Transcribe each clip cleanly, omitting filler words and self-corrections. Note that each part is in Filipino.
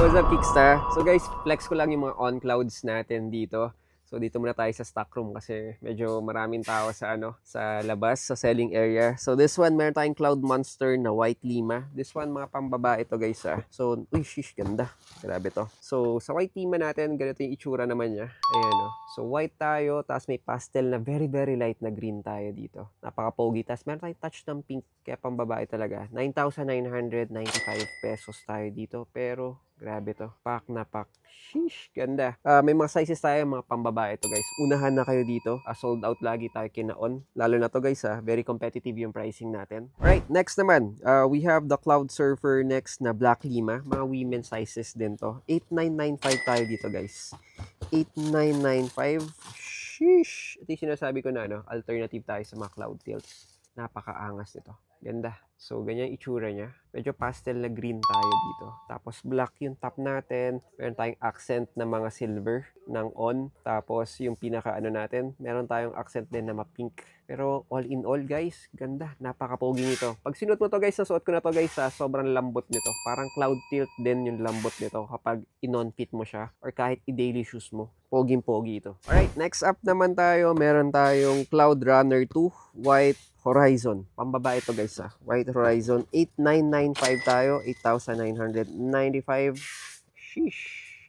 what's up, Kickstar? So guys, flex ko lang yung mga on-clouds natin dito. So dito muna tayo sa stock room kasi medyo maraming tao sa sa labas, sa selling area. So this one, meron tayong Cloud Monster na White Lima. This one, mga pambabae ito guys So, uy, shish, ganda. Grabe to. So sa White Lima natin, ganito yung itsura naman niya. Ayan So white tayo, tapos may pastel na very very light na green tayo dito. Napaka-pogi. Tapos meron tayong touch ng pink, kaya pambabae talaga. 9,995 pesos tayo dito. Pero grabe to. Pack na pack. Sheesh, ganda. May mga sizes tayo, mga pambabae to guys. Unahan na kayo dito. Sold out lagi tayo kinaon. Lalo na to guys very competitive yung pricing natin. Alright, next naman. We have the Cloud Surfer next na Black Lima. Mga women sizes din to. 8,995 tayo dito guys. 8,995. Sheesh. Ito yung sinasabi ko na alternative tayo sa mga cloud tilts. Napakaangas nito. Ganda. So, ganyan itsura niya. Medyo pastel na green tayo dito. Tapos, black yung top natin. Meron tayong accent na mga silver ng on. Tapos, yung pinaka natin, meron tayong accent din na ma-pink. Pero, all in all, guys, ganda. Napaka-pogi nito. Pag sinuot mo to, guys, nasuot ko na to, guys, sobrang lambot nito. Parang cloud tilt din yung lambot nito kapag in-on-fit mo siya or kahit i-daily shoes mo. Poging-pogi ito. Alright, next up naman tayo, meron tayong Cloud Runner 2 White Horizon. Pambabae ito guys White Horizon. 8,995 tayo. 8,995. Sheesh.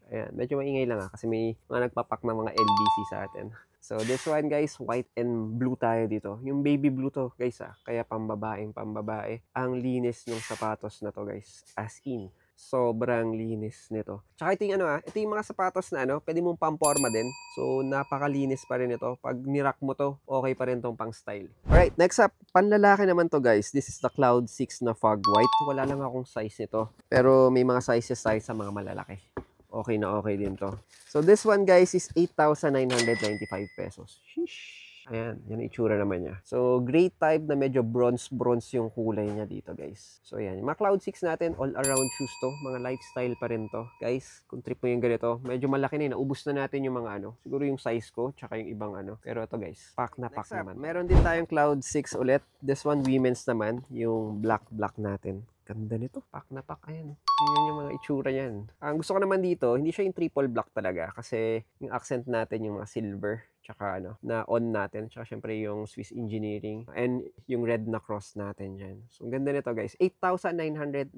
Ayan, medyo maingay lang kasi may mga nagpapak ng mga LBC sa atin. So this one guys, white and blue tayo dito. Yung baby blue to guys kaya pambabaeng pambabae. Ang linis ng sapatos na to guys. As in. Sobrang linis nito. Tsaka ito yung ito yung mga sapatos na pwede mong pamporma din. So, napakalinis pa rin ito. Pag nirak mo to, okay pa rin tong pang style. Alright, next up, panlalaki naman to guys. This is the Cloud 6 na Fog White. Wala lang akong size nito. Pero may mga sizes tayo sa mga malalaki. Okay na okay din to. So, this one guys is 8,995 pesos. Sheesh. Ayan, yan ang itsura naman niya. So, gray type na medyo bronze yung kulay niya dito, guys. So, ayan. Yung mga Cloud 6 natin, all-around shoes to. Mga lifestyle pa rin to. Guys, kung trip mo yung ganito, medyo malaki na yun. Naubos na natin yung mga siguro yung size ko, tsaka yung ibang Pero ito, guys, pack na pack naman. Meron din tayong Cloud 6 ulit. This one, women's naman. Yung black natin. Ganda nito. Pack na pack. Ayan. Yun yung mga itsura niyan. Ang gusto ko naman dito, hindi siya yung triple black talaga. Kasi yung accent natin, yung mga silver. Tsaka na on natin. Tsaka syempre yung Swiss Engineering. And yung red na cross natin dyan. So, ang ganda nito guys. 8,995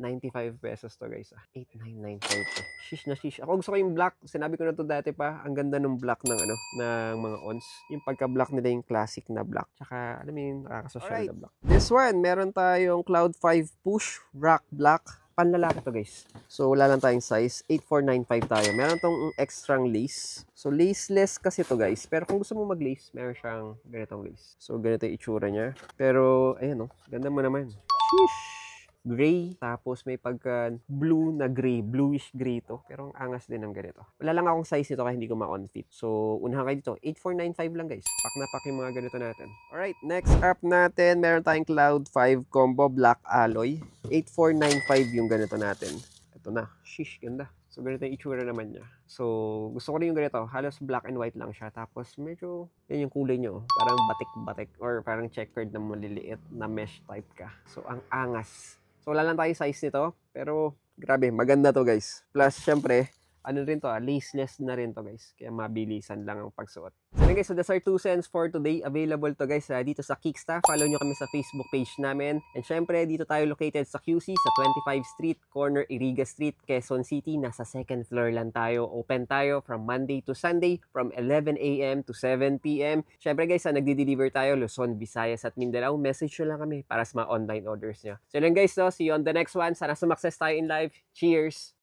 pesos to guys. 8,995 to. Shish na shish. Ako gusto ko yung black. Sinabi ko na to dati pa. Ang ganda ng black ng ng mga ons. Yung pagka-black nila yung classic na black. Tsaka, alam mo yung nakakasosyal na black. This one, meron tayong Cloud 5 Push Rock Black. Panlalaki to guys. So, wala lang tayong size. 8,495 tayo. Meron tong extra lace. So, laceless kasi to guys. Pero kung gusto mo mag-lace, meron siyang ganitong lace. So, ganito yung itsura niya. Pero, ayan ganda mo naman. Sheesh! Gray, tapos may pagka blue na gray, bluish gray to. Pero ang angas din ng ganito. Wala lang akong size nito kaya hindi ko ma-on fit. So, unahan kayo dito. 8,495 lang guys. Pack na pack yung mga ganito natin. Alright, next up natin, meron tayong Cloud 5 Combo Black Alloy. 8,495 yung ganito natin. Ito na. Shish, ganda. So, ganito yung itsura naman niya. So, gusto ko rin yung ganito. Halos black and white lang siya. Tapos, medyo, yan yung kulay nyo. Parang batik-batik or parang checkered na maliliit na mesh type ka. So, ang angas. So, wala lang tayo size nito. Pero, grabe, maganda to guys. Plus, syempre, rin to laceless na rin to guys. Kaya mabilisan lang ang pagsuot. So guys, so that's our 2 cents for today. Available to guys dito sa Kicksta. Follow nyo kami sa Facebook page namin. And syempre, dito tayo located sa QC, sa 25 Street, corner Iriga Street, Quezon City. Nasa second floor lang tayo. Open tayo from Monday to Sunday from 11 a.m. to 7 p.m. Syempre guys, nagdi-deliver tayo Luzon, Visayas at Mindanao. Message nyo lang kami para sa mga online orders nyo. So yun guys, see you on the next one. Sana sumakses tayo in life. Cheers!